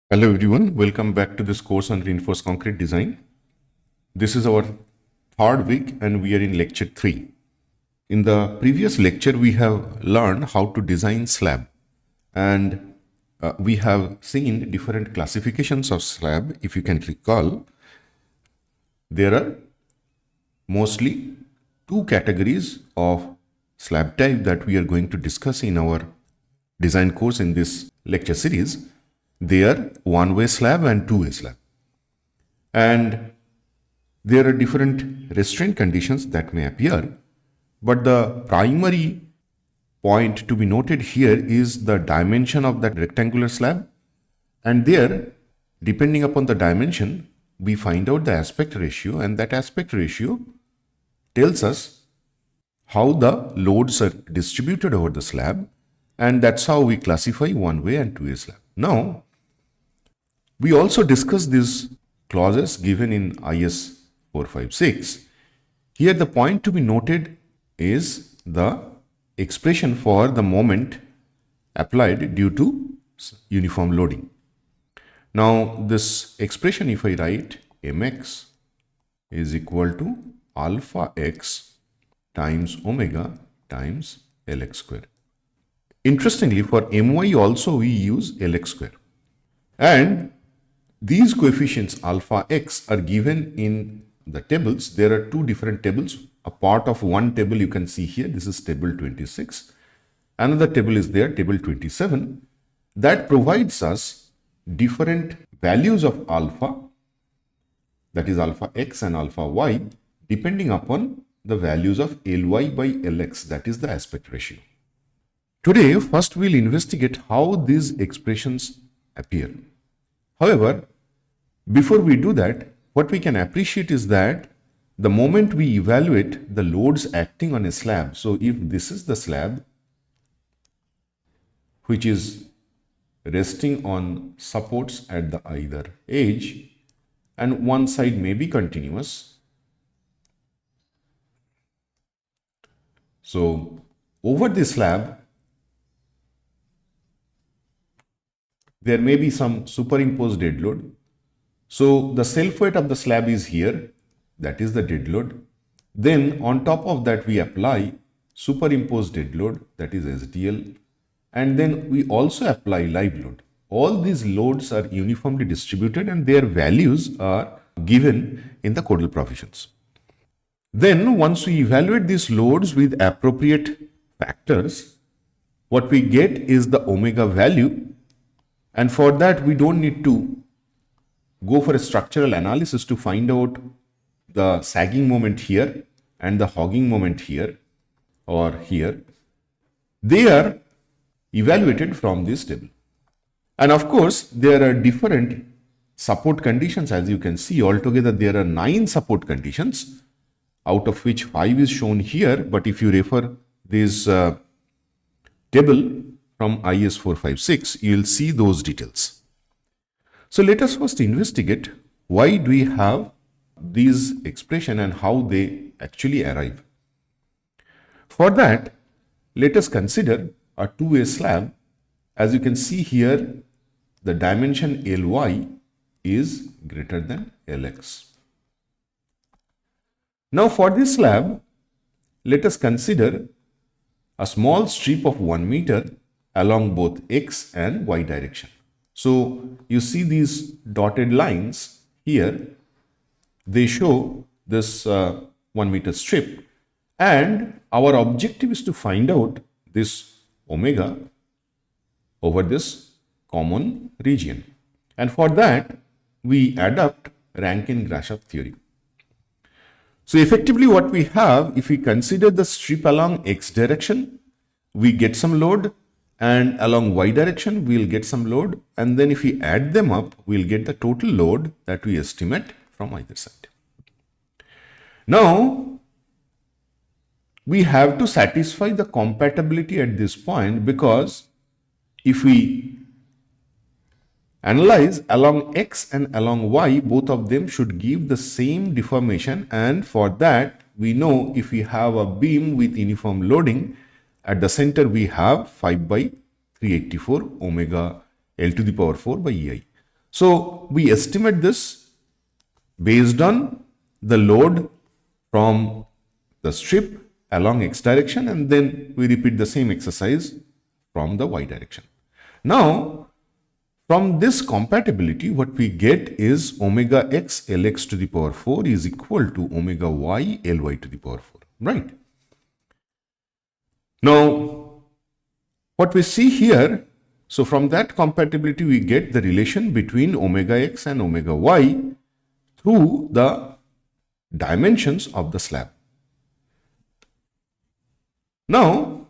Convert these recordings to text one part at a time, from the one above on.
Hello everyone, welcome back to this course on reinforced concrete design. This is our third week and we are in lecture 3. In the previous lecture, we have learned how to design slab and we have seen different classifications of slab. If you can recall, there are mostly two categories of slab type that we are going to discuss in our design course in this lecture series. They are one-way slab and two-way slab. And there are different restraint conditions that may appear. But the primary point to be noted here is the dimension of that rectangular slab. And there, depending upon the dimension, we find out the aspect ratio, and that aspect ratio tells us how the loads are distributed over the slab. And that's how we classify one-way and two-way slab. Now, we also discussed these clauses given in IS 456. Here the point to be noted is the expression for the moment applied due to uniform loading. Now this expression, if I write mx is equal to alpha x times omega times Lx square. Interestingly, for my also we use Lx square. And these coefficients alpha x are given in the tables. There are two different tables. A part of one table you can see here. This is table 26. Another table is there, table 27. That provides us different values of alpha, that is alpha x and alpha y, depending upon the values of Ly by Lx, that is the aspect ratio. Today, first we'll investigate how these expressions appear. However, before we do that, what we can appreciate is that the moment we evaluate the loads acting on a slab, so if this is the slab which is resting on supports at the either edge and one side may be continuous. So over the slab, there may be some superimposed dead load. So the self weight of the slab is here, that is the dead load. Then on top of that we apply superimposed dead load, that is SDL, and then we also apply live load. All these loads are uniformly distributed and their values are given in the codal provisions. Then once we evaluate these loads with appropriate factors, what we get is the omega value. And for that, we don't need to go for a structural analysis to find out the sagging moment here and the hogging moment here or here. They are evaluated from this table. And of course, there are different support conditions. As you can see, altogether there are 9 support conditions, out of which 5 is shown here. But if you refer this table from IS 456, you will see those details. So let us first investigate why do we have these expression and how they actually arrive. For that, let us consider a two-way slab. As you can see here, the dimension Ly is greater than Lx. Now for this slab, let us consider a small strip of 1 meter along both x and y direction. So you see these dotted lines here, they show this 1 meter strip, and our objective is to find out this omega over this common region. And for that, we adopt Rankine-Grashof theory. So effectively what we have, if we consider the strip along x direction, we get some load, and along y direction we'll get some load, and then if we add them up, we'll get the total load that we estimate from either side. Now we have to satisfy the compatibility at this point, because if we analyze along x and along y, both of them should give the same deformation, and for that we know if we have a beam with uniform loading, at the center we have 5 by 384 omega L to the power 4 by EI. So we estimate this based on the load from the strip along x direction, and then we repeat the same exercise from the y direction. Now, from this compatibility, what we get is omega x Lx to the power 4 is equal to omega y Ly to the power 4, right? Now, what we see here, so from that compatibility, we get the relation between omega x and omega y through the dimensions of the slab. Now,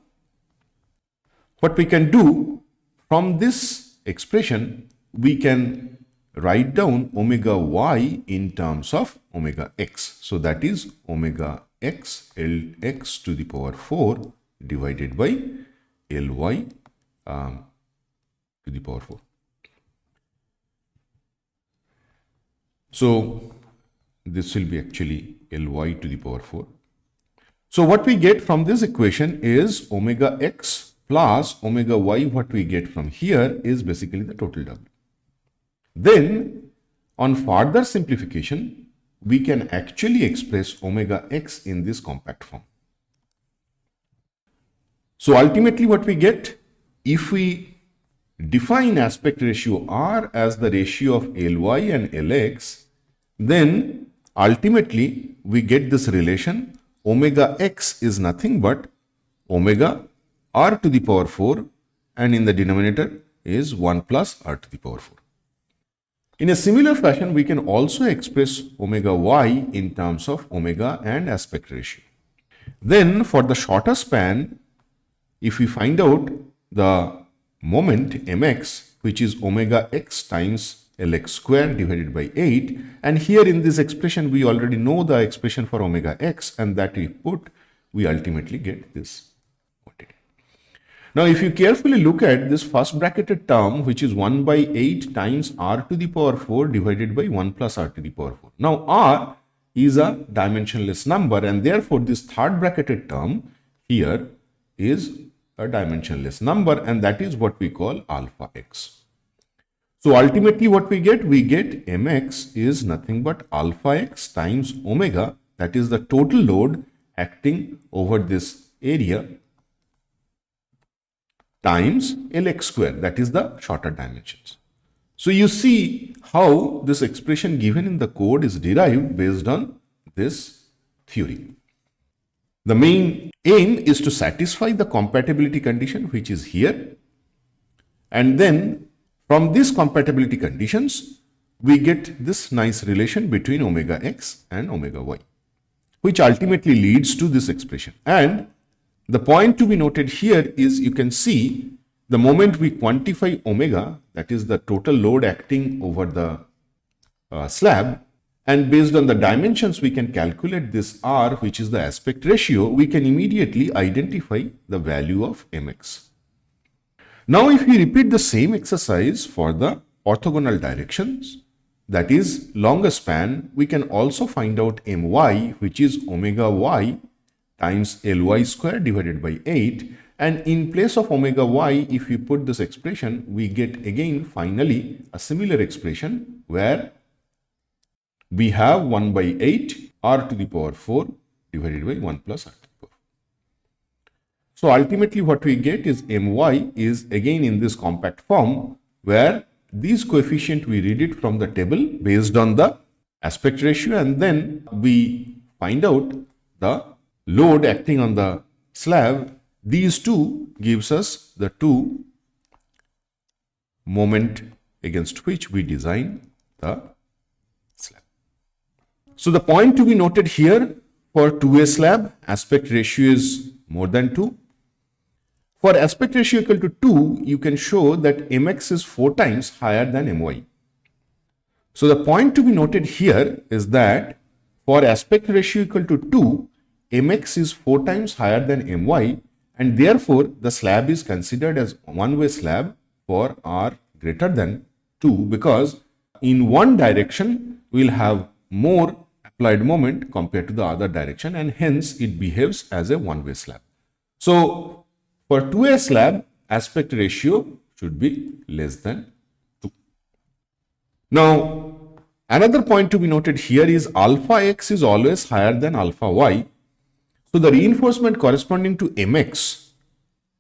what we can do from this expression, we can write down omega y in terms of omega x. So that is omega x Lx to the power 4 divided by Ly to the power 4. So this will be actually Ly to the power 4. So what we get from this equation is omega x plus omega y. What we get from here is basically the total W. Then on further simplification, we can actually express omega x in this compact form. So ultimately what we get, if we define aspect ratio R as the ratio of Ly and Lx, then ultimately we get this relation omega x is nothing but omega r to the power 4, and in the denominator is 1 plus r to the power 4. In a similar fashion, we can also express omega y in terms of omega and aspect ratio. Then for the shorter span, if we find out the moment mx, which is omega x times Lx square divided by 8, and here in this expression we already know the expression for omega x, and that we put, we ultimately get this quantity. Now if you carefully look at this first bracketed term, which is 1 by 8 times r to the power 4 divided by 1 plus r to the power 4. Now r is a dimensionless number, and therefore this third bracketed term here is a dimensionless number, and that is what we call alpha x. So ultimately what we get mx is nothing but alpha x times omega, that is the total load acting over this area, times Lx square, that is the shorter dimensions. So you see how this expression given in the code is derived based on this theory. The main aim is to satisfy the compatibility condition which is here, and then from these compatibility conditions, we get this nice relation between omega x and omega y, which ultimately leads to this expression. And the point to be noted here is, you can see the moment we quantify omega, that is the total load acting over the slab, and based on the dimensions we can calculate this r, which is the aspect ratio, we can immediately identify the value of mx. Now if we repeat the same exercise for the orthogonal directions, that is longer span, we can also find out my, which is omega y times Ly square divided by 8, and in place of omega y, if we put this expression, we get again finally a similar expression where we have 1 by 8 r to the power 4 divided by 1 plus r to the power 4. So ultimately what we get is my is again in this compact form, where these coefficient we read it from the table based on the aspect ratio, and then we find out the load acting on the slab. These two gives us the two moment against which we design the slab. So the point to be noted here, for 2A slab, aspect ratio is more than 2. For aspect ratio equal to 2, you can show that mx is 4 times higher than my. So the point to be noted here is that for aspect ratio equal to 2, mx is 4 times higher than my, and therefore the slab is considered as one-way slab for r greater than 2, because in one direction we will have more applied moment compared to the other direction, and hence it behaves as a one-way slab. So for 2A slab, aspect ratio should be less than 2. Now, another point to be noted here is alpha x is always higher than alpha y. So the reinforcement corresponding to mx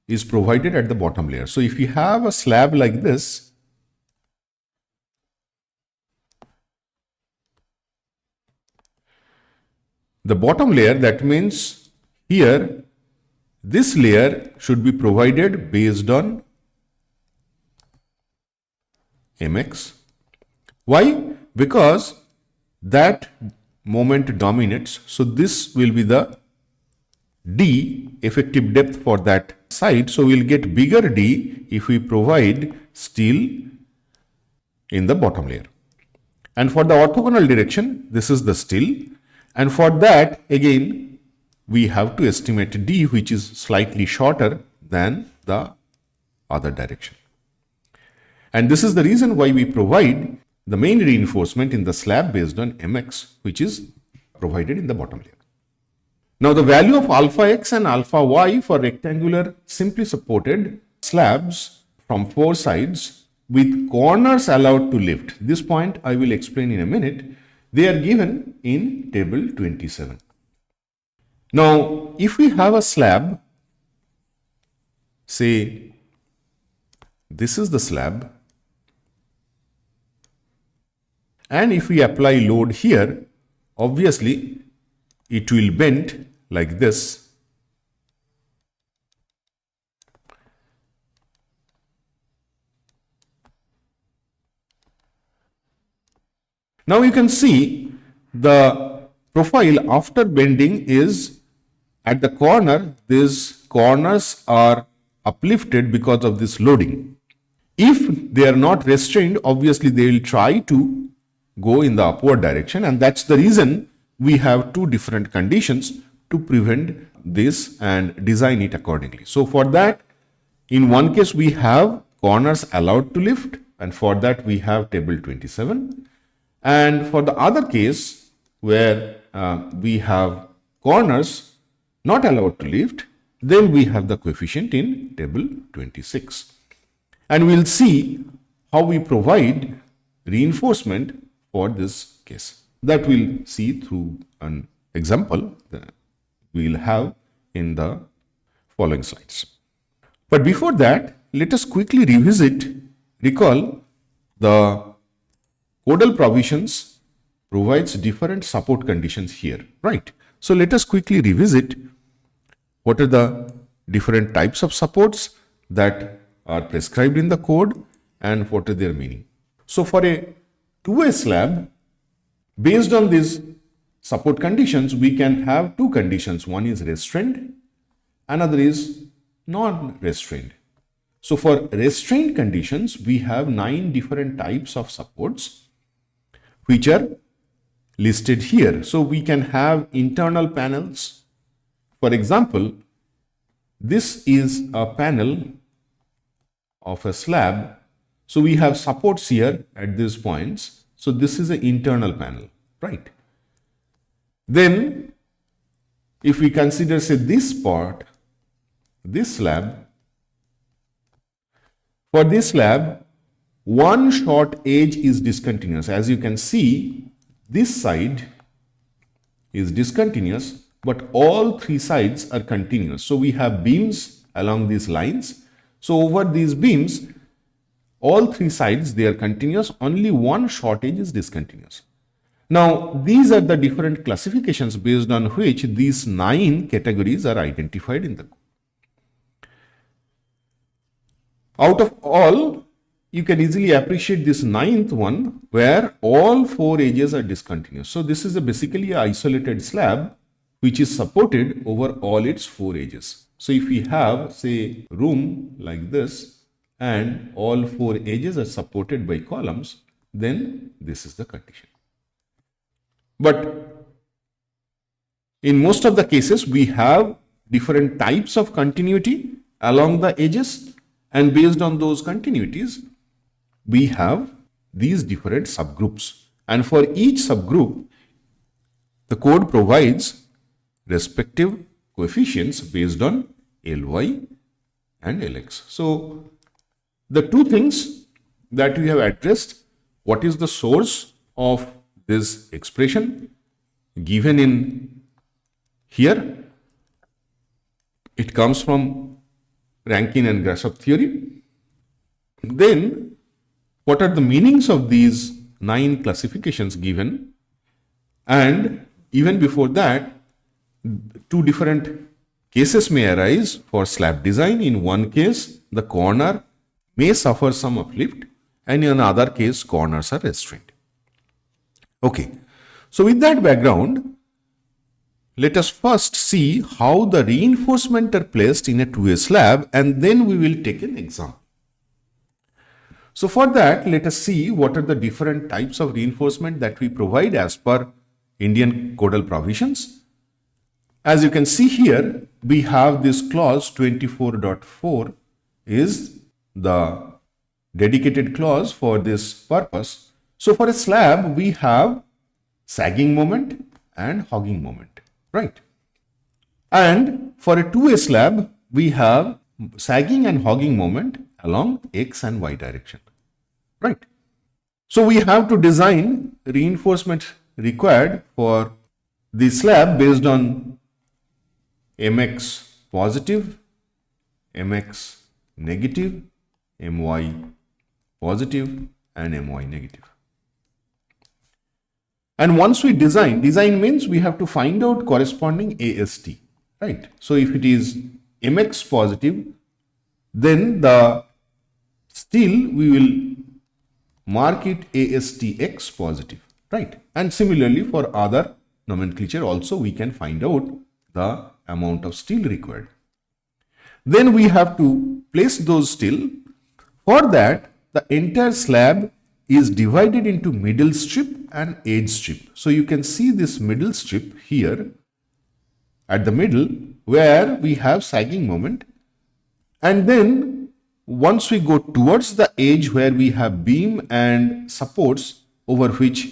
is provided at the bottom layer. So if you have a slab like this, the bottom layer, that means here this layer should be provided based on mx. Why? Because that moment dominates. So this will be the D, effective depth for that side. So we'll get bigger D if we provide steel in the bottom layer. And for the orthogonal direction, this is the steel. And for that, again, we have to estimate D, which is slightly shorter than the other direction. And this is the reason why we provide the main reinforcement in the slab based on mx, which is provided in the bottom layer. Now, the value of alpha x and alpha y for rectangular simply supported slabs from four sides with corners allowed to lift. This point I will explain in a minute. They are given in table 27. Now, if we have a slab, say this is the slab, and if we apply load here, obviously it will bend like this. Now you can see the profile after bending is at the corner, these corners are uplifted because of this loading. If they are not restrained, obviously they will try to go in the upward direction, and that's the reason we have two different conditions to prevent this and design it accordingly. So for that, in one case we have corners allowed to lift, and for that we have table 27. And for the other case where we have corners not allowed to lift, then we have the coefficient in table 26. And we'll see how we provide reinforcement for this case. That we'll see through an example that we'll have in the following slides. But before that, let us quickly recall the codal provisions provides different support conditions here, right? So let us quickly revisit what are the different types of supports that are prescribed in the code and what are their meaning. So for a two-way slab, based on these support conditions, we can have two conditions. One is restrained, another is non-restrained. So for restrained conditions, we have 9 different types of supports which are listed here. So we can have internal panels. For example, this is a panel of a slab. So we have supports here at these points. So this is an internal panel, right? Then if we consider, say, this part, this slab, for this slab, one short edge is discontinuous. As you can see, this side is discontinuous, but all 3 sides are continuous. So we have beams along these lines. So over these beams, all 3 sides, they are continuous, only one short edge is discontinuous. Now, these are the different classifications based on which these 9 categories are identified in the code. Out of all, you can easily appreciate this 9th one where all 4 edges are discontinuous. So this is basically an isolated slab which is supported over all its 4 edges. So if we have, say, room like this and all 4 edges are supported by columns, then this is the condition. But in most of the cases, we have different types of continuity along the edges, and based on those continuities, we have these different subgroups. And for each subgroup, the code provides respective coefficients based on Ly and Lx. So the two things that we have addressed, what is the source of this expression given in here? It comes from Rankine and Grashof theory. Then, what are the meanings of these 9 classifications given? And even before that, 2 different cases may arise for slab design. In one case, the corner may suffer some uplift, and in another case, corners are restrained. Okay, so with that background, let us first see how the reinforcements are placed in a 2A slab, and then we will take an example. So for that, let us see what are the different types of reinforcement that we provide as per Indian codal provisions. As you can see here, we have this clause 24.4 is the dedicated clause for this purpose. So for a slab, we have sagging moment and hogging moment, right? And for a 2A slab, we have sagging and hogging moment along X and Y direction, right? So we have to design reinforcement required for the slab based on mx positive, mx negative, my positive, and my negative. And once we design means we have to find out corresponding AST, right? So if it is mx positive, then the still we will mark it ASTX positive, right? And similarly for other nomenclature also we can find out the amount of steel required. Then we have to place those steel. For that, the entire slab is divided into middle strip and edge strip. So you can see this middle strip here at the middle where we have sagging moment, and then once we go towards the edge where we have beam and supports over which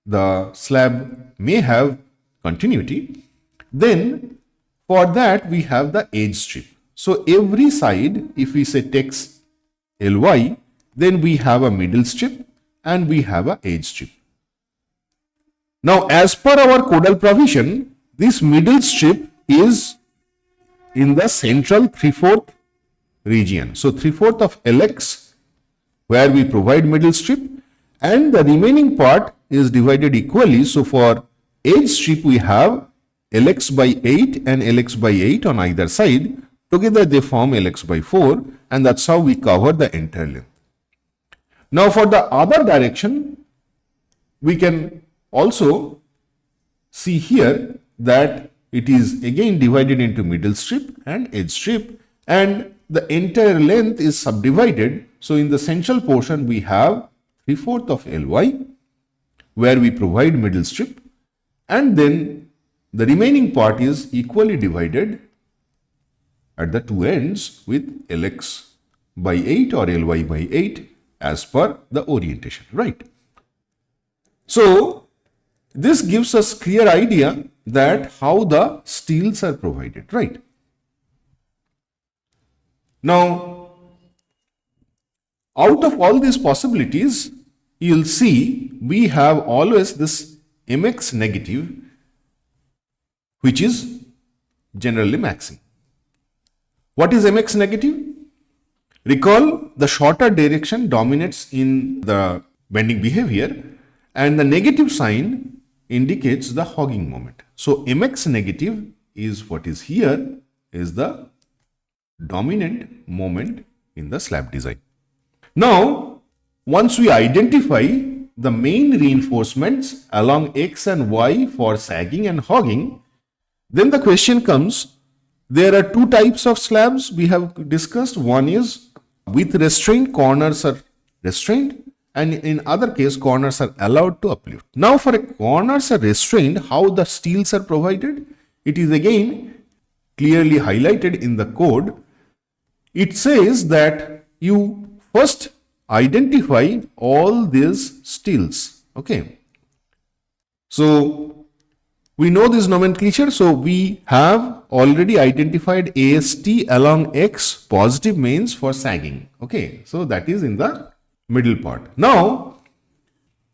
the slab may have continuity, then for that we have the edge strip. So every side, if we say takes Ly, then we have a middle strip and we have a edge strip. Now as per our codal provision, this middle strip is in the central 3/4 region. So 3/4 of Lx where we provide middle strip, and the remaining part is divided equally. So for edge strip we have Lx by 8 and Lx by 8 on either side. Together they form Lx by 4, and that's how we cover the entire length. Now for the other direction, we can also see here that it is again divided into middle strip and edge strip, and the entire length is subdivided. So in the central portion we have 3/4 of Ly where we provide middle strip, and then the remaining part is equally divided at the two ends with Lx by 8 or Ly by 8 as per the orientation, right? So this gives us clear idea that how the steels are provided, right? Now, out of all these possibilities, you'll see we have always this mx negative, which is generally maximum. What is mx negative? Recall the shorter direction dominates in the bending behavior, and the negative sign indicates the hogging moment. So mx negative is what is here is the dominant moment in the slab design. Now, once we identify the main reinforcements along X and Y for sagging and hogging, then the question comes, there are two types of slabs we have discussed. One is with restraint, corners are restrained, and in other case, corners are allowed to uplift. Now for a corners are restrained, how the steels are provided? It is again clearly highlighted in the code. It says that you first identify all these steels. Okay. So we know this nomenclature. So we have already identified AST along X positive means for sagging. Okay. So that is in the middle part. Now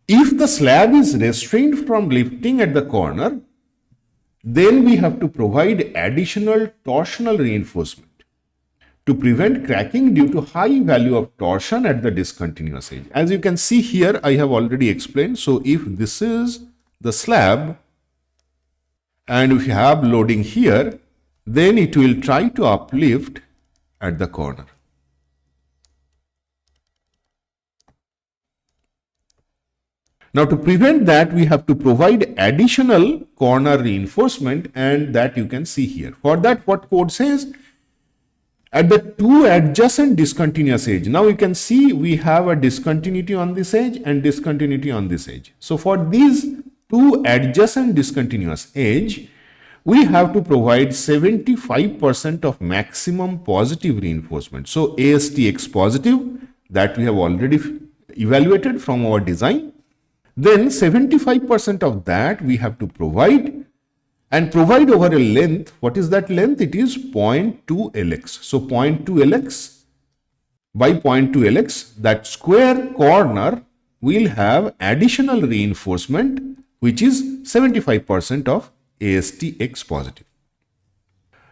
If the slab is restrained from lifting at the corner, then we have to provide additional torsional reinforcement to prevent cracking due to high value of torsion at the discontinuous edge. As you can see here, I have already explained. So if this is the slab and if you have loading here, then it will try to uplift at the corner. Now to prevent that, we have to provide additional corner reinforcement, and that you can see here. For that, what code says? At the two adjacent discontinuous edge. Now you can see we have a discontinuity on this edge and discontinuity on this edge. So for these two adjacent discontinuous edge, we have to provide 75% of maximum positive reinforcement. So ASTX positive, that we have already evaluated from our design. Then 75% of that we have to provide, and provide over a length. What is that length? It is 0.2 LX. So 0.2 LX by 0.2 LX, that square corner will have additional reinforcement, which is 75% of ASTX positive.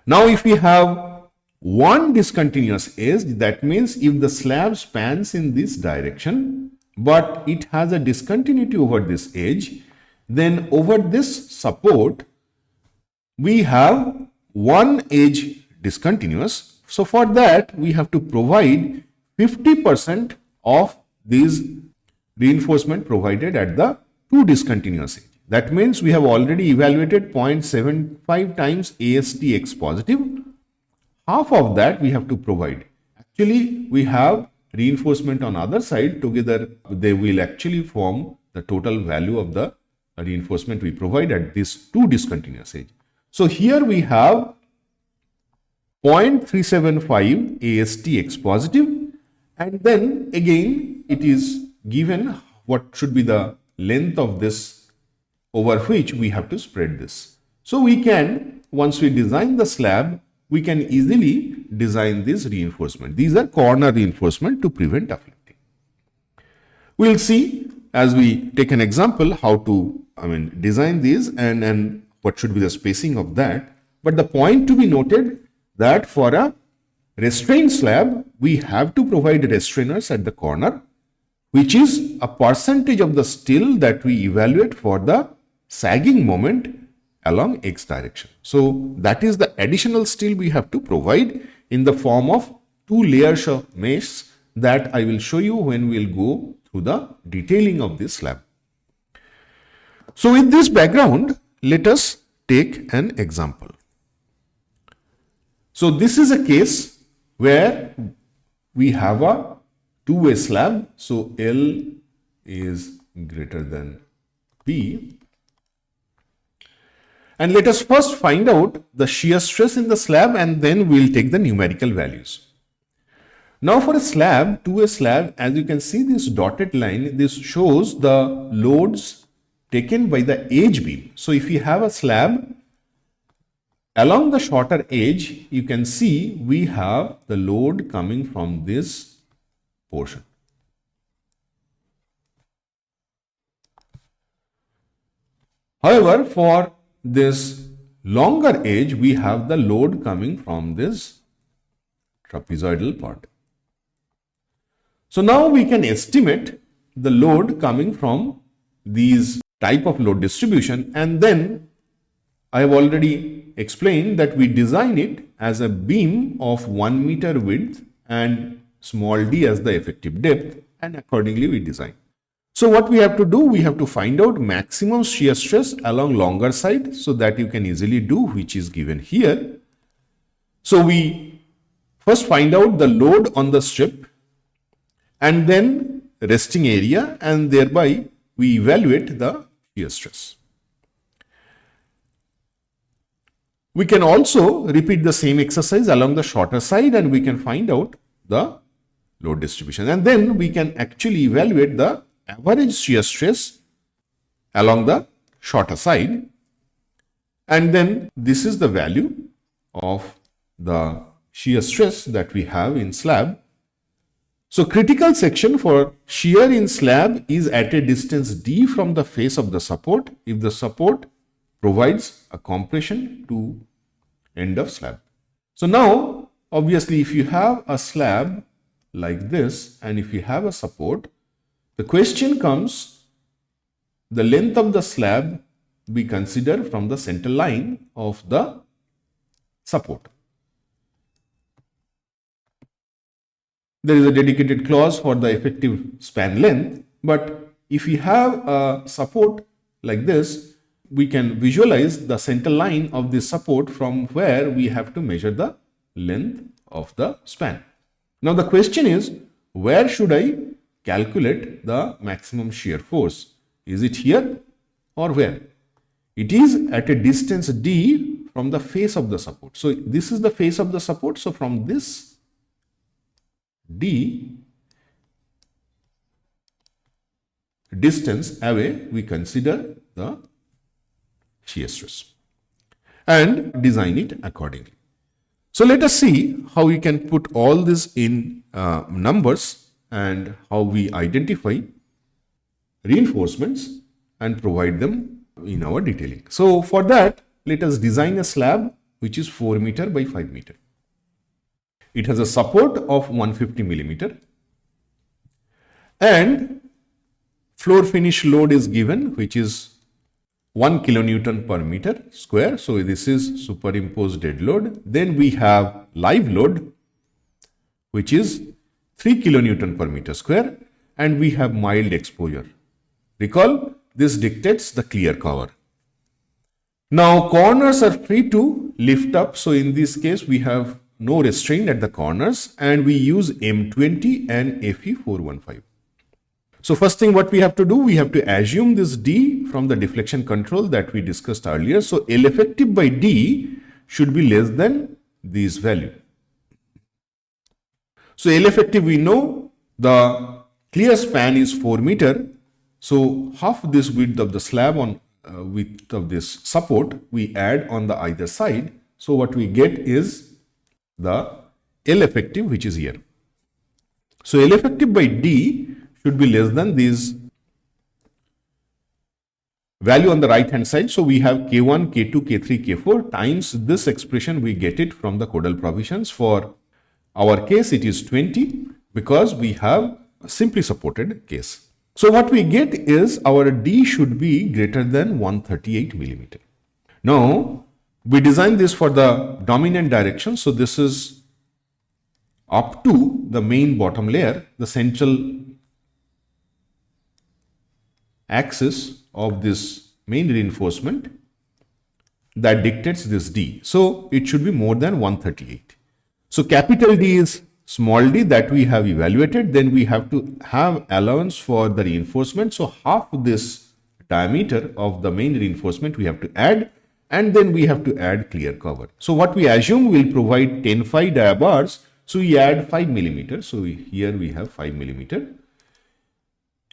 Now if we have one discontinuous edge, that means if the slab spans in this direction, but it has a discontinuity over this edge, then over this support, we have one edge discontinuous. So for that, we have to provide 50% of this reinforcement provided at the two discontinuous edge. That means we have already evaluated 0.75 times ASTX positive. Half of that we have to provide. Actually, we have reinforcement on other side. Together, they will actually form the total value of the reinforcement we provide at this two discontinuous edge. So here we have 0.375 ASTX positive, and then again it is given what should be the length of this over which we have to spread this. So we can, once we design the slab, we can easily design this reinforcement. These are corner reinforcement to prevent uplifting. We'll see as we take an example how to design these and what should be the spacing of that. But the point to be noted that for a restrained slab, we have to provide restrainers at the corner, which is a percentage of the steel that we evaluate for the sagging moment along X direction. So that is the additional steel we have to provide in the form of two layers of mesh that I will show you when we will go through the detailing of this slab. So with this background, let us take an example. So this is a case where we have a two-way slab. So L is greater than P. And let us first find out the shear stress in the slab, and then we'll take the numerical values. Now for a slab, two-way slab, as you can see this dotted line, this shows the loads taken by the edge beam. So if you have a slab along the shorter edge, you can see we have the load coming from this portion. However, for this longer edge, we have the load coming from this trapezoidal part. So now we can estimate the load coming from these type of load distribution, and then I have already explained that we design it as a beam of 1 meter width and small d as the effective depth, and accordingly we design. So what we have to do, we have to find out maximum shear stress along longer side, so that you can easily do, which is given here. So we first find out the load on the strip and then resting area, and thereby we evaluate the shear stress. We can also repeat the same exercise along the shorter side, and we can find out the load distribution, and then we can actually evaluate the average shear stress along the shorter side, and then this is the value of the shear stress that we have in slab So critical section for shear in slab is at a distance d from the face of the support if the support provides a compression to end of slab. So now obviously if you have a slab like this and if you have a support, the question comes, the length of the slab we consider from the center line of the support. There is a dedicated clause for the effective span length, but if you have a support like this, we can visualize the center line of this support from where we have to measure the length of the span. Now the question is, where should I calculate the maximum shear force? Is it here or where? It is at a distance d from the face of the support. So this is the face of the support. So from this d distance away, we consider the shear stress and design it accordingly. So let us see how we can put all this in numbers and how we identify reinforcements and provide them in our detailing. So for that, let us design a slab which is 4 meter by 5 meter. It has a support of 150 millimeter and floor finish load is given, which is 1 kilonewton per meter square. So this is superimposed dead load. Then we have live load, which is 3 kilonewton per meter square, and we have mild exposure. Recall, this dictates the clear cover. Now corners are free to lift up. So in this case, we have no restraint at the corners and we use M20 and FE415. So first thing what we have to do, we have to assume this D from the deflection control that we discussed earlier. So L effective by D should be less than this value. So L effective, we know the clear span is 4 meter. So half this width of the slab on width of this support we add on the either side. So what we get is the L effective, which is here. So L effective by D should be less than this value on the right hand side. So we have K1, K2, K3, K4 times this expression. We get it from the codal provisions. For our case, it is 20 because we have a simply supported case. So what we get is our D should be greater than 138 millimeter. Now we design this for the dominant direction. So this is up to the main bottom layer, the central axis of this main reinforcement that dictates this D. So it should be more than 138. So capital D is small d that we have evaluated. Then we have to have allowance for the reinforcement. So half this diameter of the main reinforcement we have to add, and then we have to add clear cover. So what we assume will provide 10 phi dia bars. So we add 5 millimeter. So here we have 5 millimeter.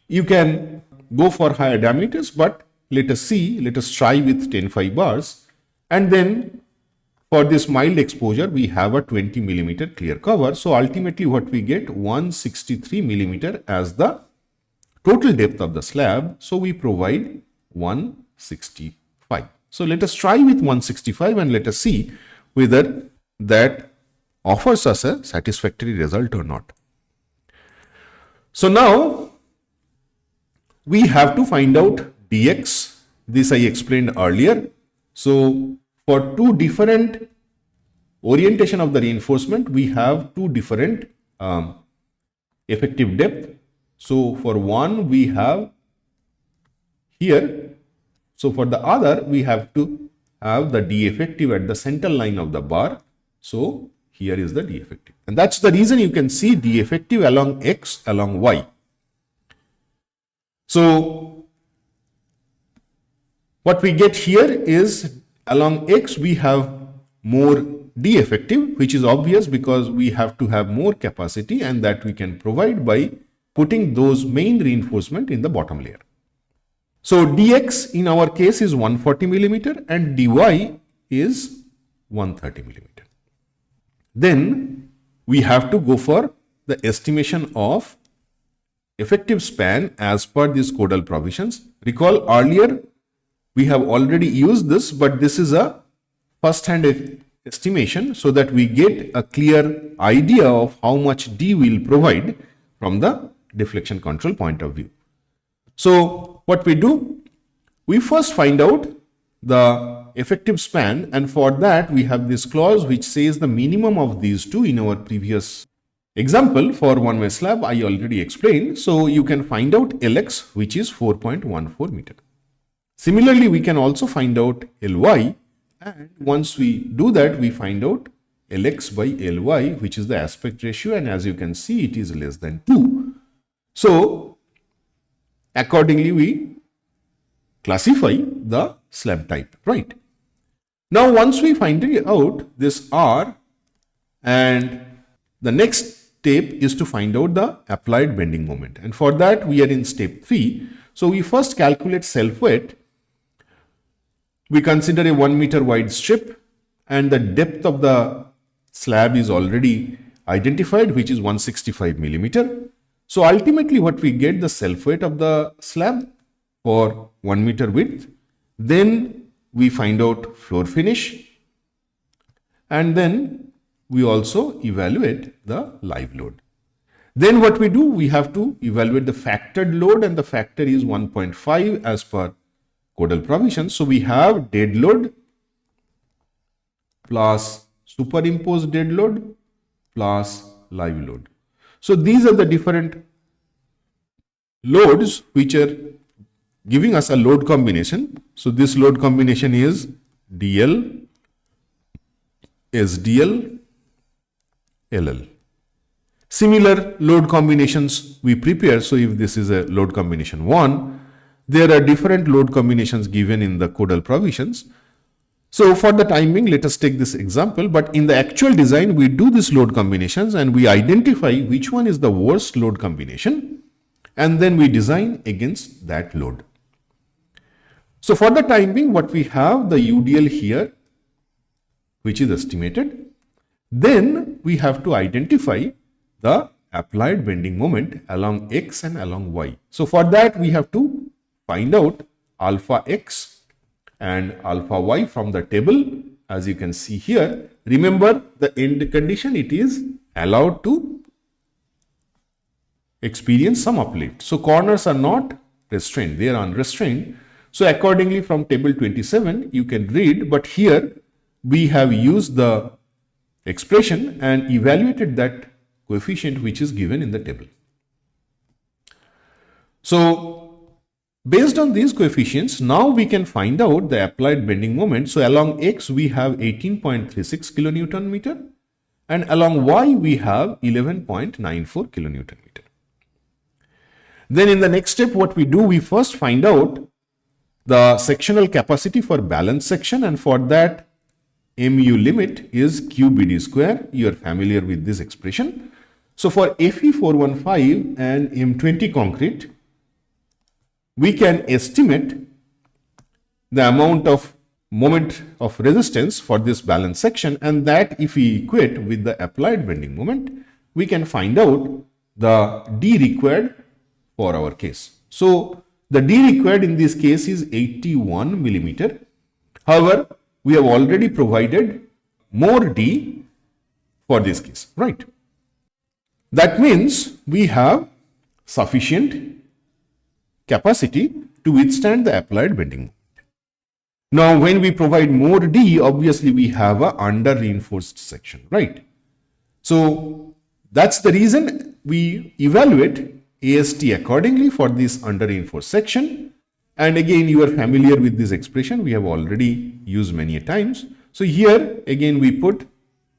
You can go for higher diameters, but let us see, let us try with 10 phi bars. And then for this mild exposure, we have a 20 millimeter clear cover. So ultimately what we get 163 millimeter as the total depth of the slab. So we provide 165. So let us try with 165 and let us see whether that offers us a satisfactory result or not. So now we have to find out dx. This I explained earlier. So for two different orientation of the reinforcement, we have two different effective depth. So for one we have here. So for the other we have to have the D effective at the center line of the bar. So here is the D effective. And that's the reason you can see D effective along X, along Y. So what we get here is along X we have more D effective, which is obvious because we have to have more capacity, and that we can provide by putting those main reinforcement in the bottom layer. So dx in our case is 140 millimeter and dy is 130 millimeter. Then we have to go for the estimation of effective span as per these codal provisions. Recall earlier we have already used this, but this is a first-hand estimation so that we get a clear idea of how much D we will provide from the deflection control point of view. So what we do, we first find out the effective span, and for that we have this clause which says the minimum of these two. In our previous example for one-way slab I already explained. So you can find out Lx, which is 4.14 meter. Similarly, we can also find out Ly, and once we do that, we find out Lx by Ly, which is the aspect ratio, and as you can see, it is less than 2. So accordingly, we classify the slab type, right? Now, once we find out this R, and the next step is to find out the applied bending moment, and for that we are in step 3. So we first calculate self weight. We consider a 1 meter wide strip, and the depth of the slab is already identified, which is 165 millimeter. So ultimately what we get, the self weight of the slab for 1 meter width. Then we find out floor finish, and then we also evaluate the live load. Then what we do, we have to evaluate the factored load, and the factor is 1.5 as per codal provisions. So we have dead load plus superimposed dead load plus live load. So these are the different loads which are giving us a load combination. So this load combination is DL, SDL, LL. Similar load combinations we prepare. So if this is a load combination 1, there are different load combinations given in the codal provisions. So for the time being, let us take this example, but in the actual design, we do these load combinations and we identify which one is the worst load combination, and then we design against that load. So for the time being, what we have, the UDL here, which is estimated. Then we have to identify the applied bending moment along X and along Y. So for that, we have to find out alpha X and alpha Y from the table. As you can see here, remember the end condition, it is allowed to experience some uplift. So corners are not restrained, they are unrestrained. So accordingly from table 27, you can read, but here we have used the expression and evaluated that coefficient which is given in the table. So based on these coefficients, now we can find out the applied bending moment. So along X we have 18.36 kilonewton meter, and along Y we have 11.94 kilonewton meter. Then in the next step, what we do, we first find out the sectional capacity for balance section, and for that MU limit is QBD square. You are familiar with this expression. So for Fe415 and M20 concrete, we can estimate the amount of moment of resistance for this balance section, and that if we equate with the applied bending moment, we can find out the D required for our case. So the D required in this case is 81 millimeter. However, we have already provided more D for this case, right? That means we have sufficient capacity to withstand the applied bending moment. Now, when we provide more D, obviously we have a under reinforced section, right? So that's the reason we evaluate AST accordingly for this under reinforced section. And again, you are familiar with this expression. We have already used many times. So here again, we put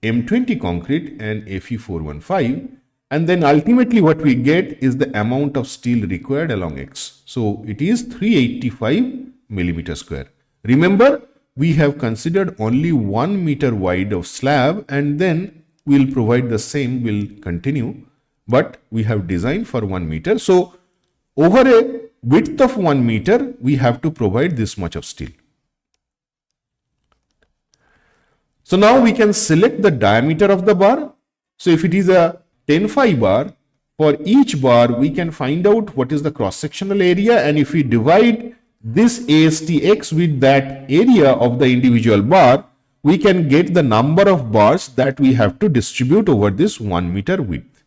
M20 concrete and Fe415. And then ultimately what we get is the amount of steel required along X. So it is 385 millimeter square. Remember, we have considered only 1 meter wide of slab, and then we'll provide the same, will continue, but we have designed for 1 meter. So over a width of 1 meter, we have to provide this much of steel. So now we can select the diameter of the bar. So if it is a 10 phi bar, for each bar we can find out what is the cross-sectional area, and if we divide this ASTX with that area of the individual bar, we can get the number of bars that we have to distribute over this 1 meter width.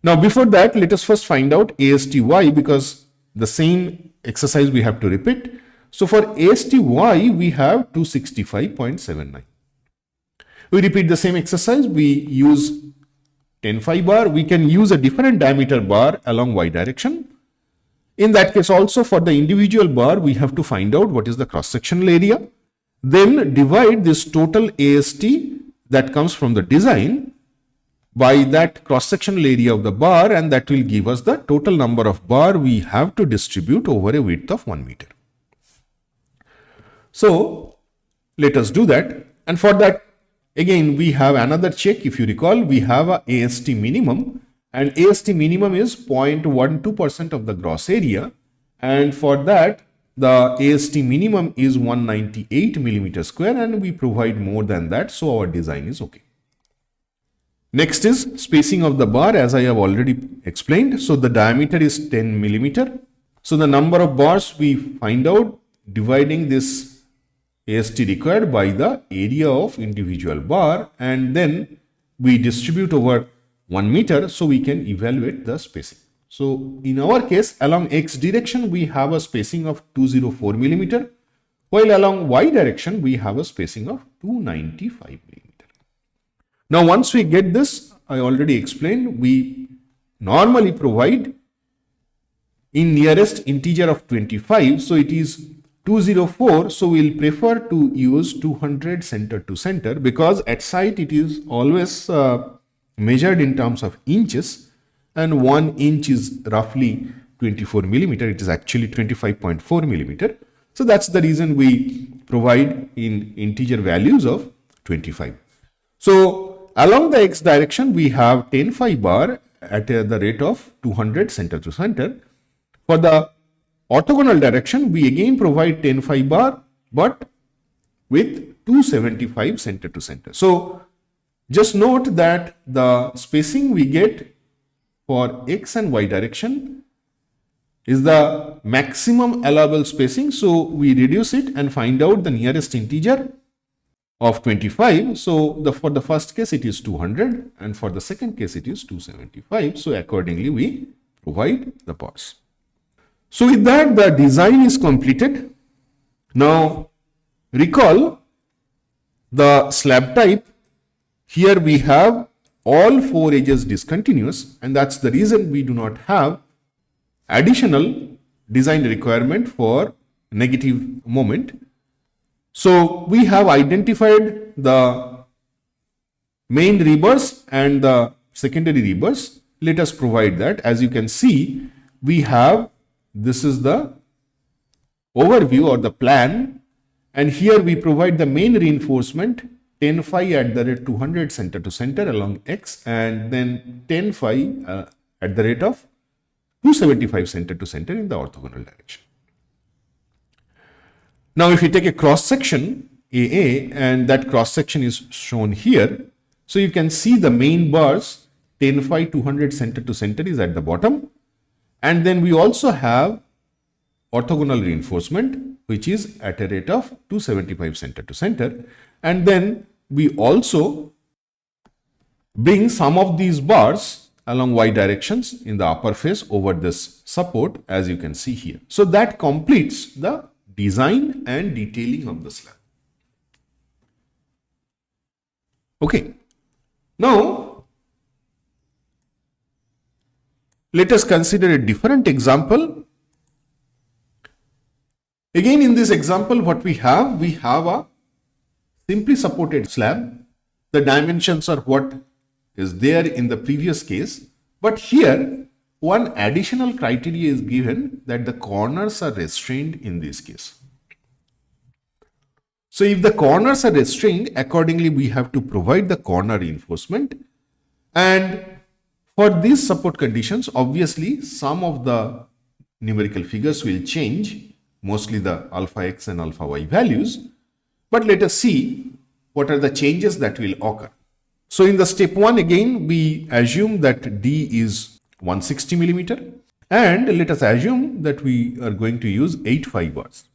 Now before that, let us first find out ASTY, because the same exercise we have to repeat. So for ASTY we have 265.79. We repeat the same exercise. We use 10 phi bar. We can use a different diameter bar along y direction. In that case also, for the individual bar, we have to find out what is the cross-sectional area. Then divide this total AST that comes from the design by that cross-sectional area of the bar, and that will give us the total number of bar we have to distribute over a width of 1 meter. So let us do that. And for that, again, we have another check. If you recall, we have a AST minimum, and AST minimum is 0.12% of the gross area. And for that, the AST minimum is 198 millimeter square, and we provide more than that. So our design is okay. Next is spacing of the bar, as I have already explained. So the diameter is 10 millimeter. So the number of bars we find out dividing this AST required by the area of individual bar, and then we distribute over 1 meter, so we can evaluate the spacing. So in our case, along x direction we have a spacing of 204 millimeter, while along y direction we have a spacing of 295 millimeter. Now once we get this, I already explained, we normally provide in nearest integer of 25, so it is 204, so we'll prefer to use 200 center to center, because at site it is always measured in terms of inches, and 1 inch is roughly 24 millimeter. It is actually 25.4 millimeter. So that's the reason we provide in integer values of 25. So along the x direction, we have 10 phi bar at the rate of 200 center to center. For the orthogonal direction, we again provide 10 phi bar, but with 275 center to center. So just note that the spacing we get for x and y direction is the maximum allowable spacing. So we reduce it and find out the nearest integer of 25. So for the first case it is 200, and for the second case it is 275. So accordingly we provide the bars. So with that, the design is completed. Now recall the slab type. Here we have all 4 edges discontinuous, and that's the reason we do not have additional design requirement for negative moment. So we have identified the main rebars and the secondary rebars. Let us provide that. As you can see, we have, this is the overview or the plan, and here we provide the main reinforcement 10 phi at the rate 200 center to center along x, and then 10 phi at the rate of 275 center to center in the orthogonal direction. Now if you take a cross section AA, and that cross section is shown here, so you can see the main bars 10 phi 200 center to center is at the bottom, and then we also have orthogonal reinforcement which is at a rate of 275 center to center, and then we also bring some of these bars along y directions in the upper face over this support, as you can see here. So that completes the design and detailing of the slab. Okay, now let us consider a different example. Again, in this example, what we have a simply supported slab. The dimensions are what is there in the previous case, but here one additional criteria is given, that the corners are restrained in this case. So if the corners are restrained, accordingly we have to provide the corner reinforcement, and for these support conditions, obviously some of the numerical figures will change, mostly the alpha x and alpha y values. But let us see what are the changes that will occur. So in the step 1 again, we assume that D is 160 millimeter, and let us assume that we are going to use 8 bars.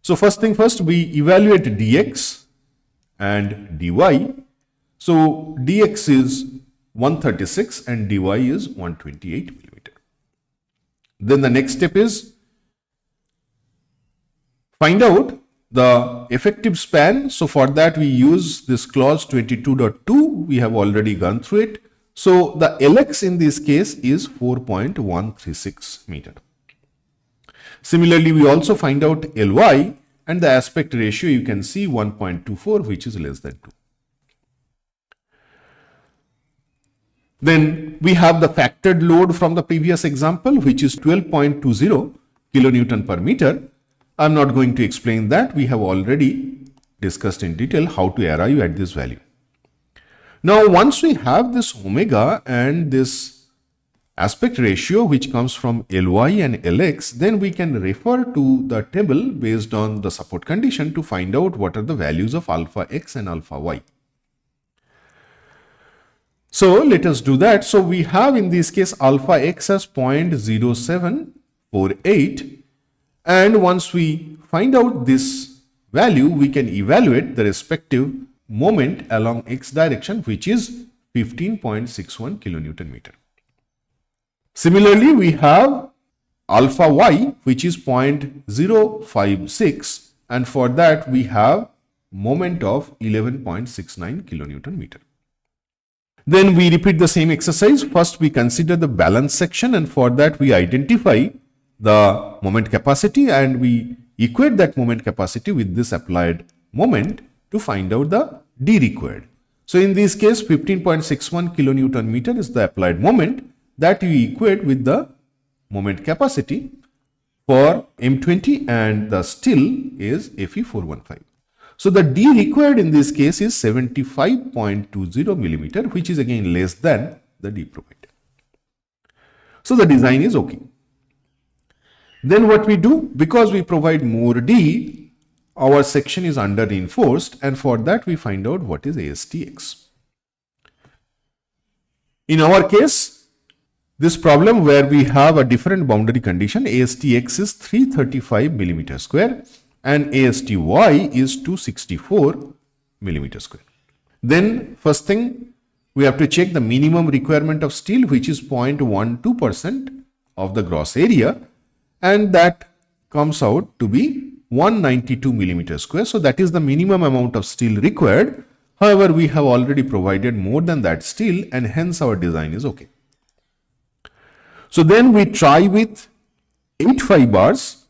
So first thing first, we evaluate dx and dy. So dx is 136 and dy is 128 millimeter. Then the next step is find out the effective span. So for that we use this clause 22.2. We have already gone through it. So the Lx in this case is 4.136 meter. Similarly, we also find out Ly, and the aspect ratio you can see 1.24, which is less than 2. Then we have the factored load from the previous example, which is 12.20 kilonewton per meter. I'm not going to explain that. We have already discussed in detail how to arrive at this value. Now, once we have this omega and this aspect ratio which comes from Ly and Lx, then we can refer to the table based on the support condition to find out what are the values of alpha x and alpha y. So let us do that. So we have in this case alpha x as 0.0748, and once we find out this value, we can evaluate the respective moment along x direction, which is 15.61 kilonewton meter. Similarly, we have alpha y, which is 0.056, and for that we have moment of 11.69 kilonewton meter. Then we repeat the same exercise. First, we consider the balance section, and for that we identify the moment capacity and we equate that moment capacity with this applied moment to find out the D required. So in this case, 15.61 kilonewton meter is the applied moment that you equate with the moment capacity for M20, and the still is Fe415. So the D required in this case is 75.20 millimeter, which is again less than the D provided. So the design is okay. Then what we do, because we provide more D, our section is under reinforced, and for that we find out what is ASTX. In our case, this problem where we have a different boundary condition, ASTX is 335 millimeter square and ASTY is 264 millimeter square. Then first thing, we have to check the minimum requirement of steel, which is 0.12% of the gross area, and that comes out to be 192 millimeter square. So that is the minimum amount of steel required. However, we have already provided more than that steel, and hence our design is okay. So then we try with 8 bars,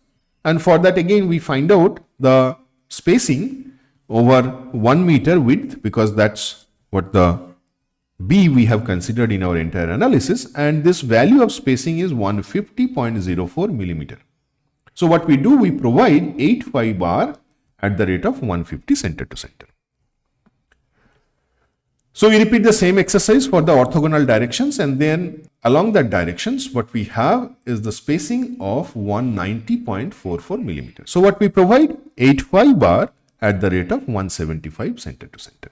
and for that again we find out the spacing over 1 meter width, because that's what the B we have considered in our entire analysis, and this value of spacing is 150.04 millimeter. So what we do, we provide 8 bar at the rate of 150 center to center. So we repeat the same exercise for the orthogonal directions, and then along that directions what we have is the spacing of 190.44 millimeter. So what we provide, 8 bar at the rate of 175 center to center.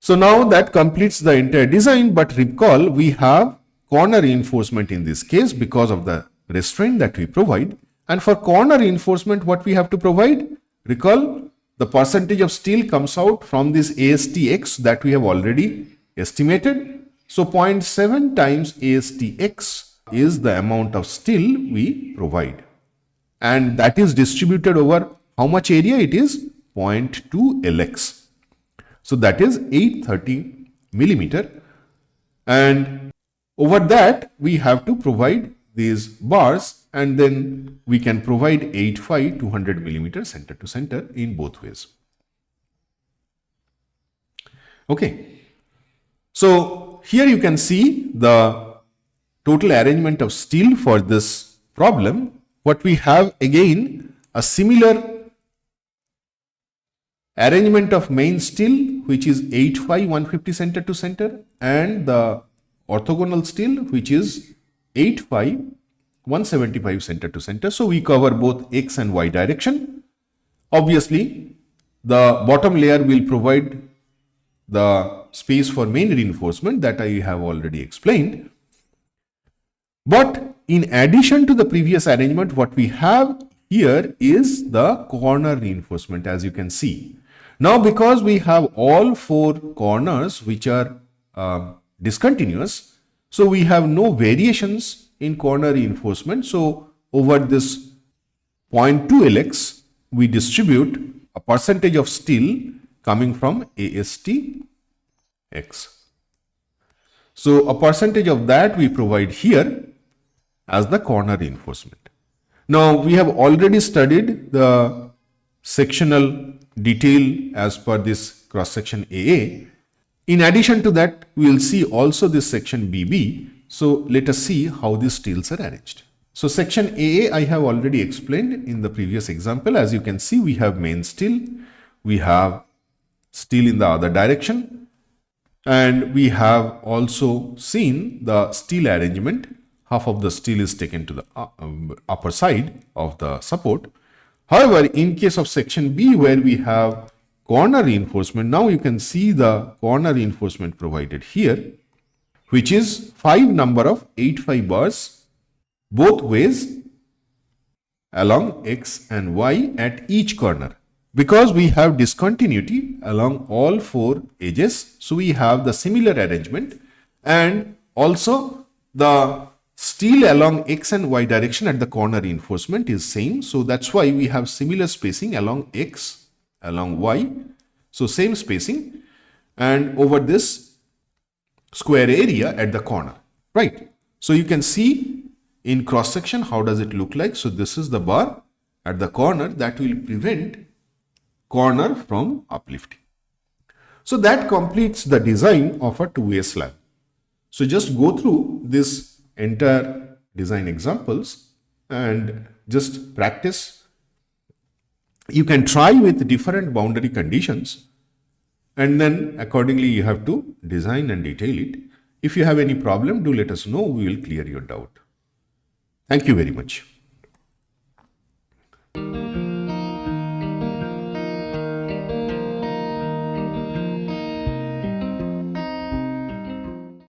So now that completes the entire design, but recall we have corner reinforcement in this case because of the restraint that we provide. And for corner reinforcement, what we have to provide, recall the percentage of steel comes out from this ASTX that we have already estimated. So 0.7 times ASTX is the amount of steel we provide, and that is distributed over how much area? It is 0.2 Lx. So that is 830 millimeter, and over that we have to provide these bars, and then we can provide 200 millimeter center to center in both ways. Okay. So here you can see the total arrangement of steel for this problem. What we have again, a similar arrangement of main steel, which is 150 center to center, and the orthogonal steel, which is 175 center to center. So we cover both X and Y direction. Obviously, the bottom layer will provide the space for main reinforcement that I have already explained. But in addition to the previous arrangement, what we have here is the corner reinforcement, as you can see. Now, because we have all 4 corners which are discontinuous, so we have no variations in corner reinforcement. So over this 0.2 Lx, we distribute a percentage of steel coming from AST X. So a percentage of that we provide here as the corner reinforcement. Now we have already studied the sectional detail as per this cross section AA. In addition to that, we will see also this section BB. So let us see how these steels are arranged. So section AA I have already explained in the previous example. As you can see, we have main steel, we have steel in the other direction, and we have also seen the steel arrangement. Half of the steel is taken to the upper side of the support. However, in case of section B, where we have corner reinforcement, now you can see the corner reinforcement provided here, which is 5 number of 8-5 bars both ways along X and Y at each corner. Because we have discontinuity along all 4 edges, so we have the similar arrangement, and also the steel along X and Y direction at the corner reinforcement is same. So that's why we have similar spacing along X, along Y. So same spacing, and over this square area at the corner, right? So you can see in cross section, how does it look like? So this is the bar at the corner that will prevent corner from uplifting. So that completes the design of a two-way slab. So just go through this entire design examples and just practice. You can try with different boundary conditions, and then accordingly you have to design and detail it. If you have any problem, do let us know. We will clear your doubt. Thank you very much.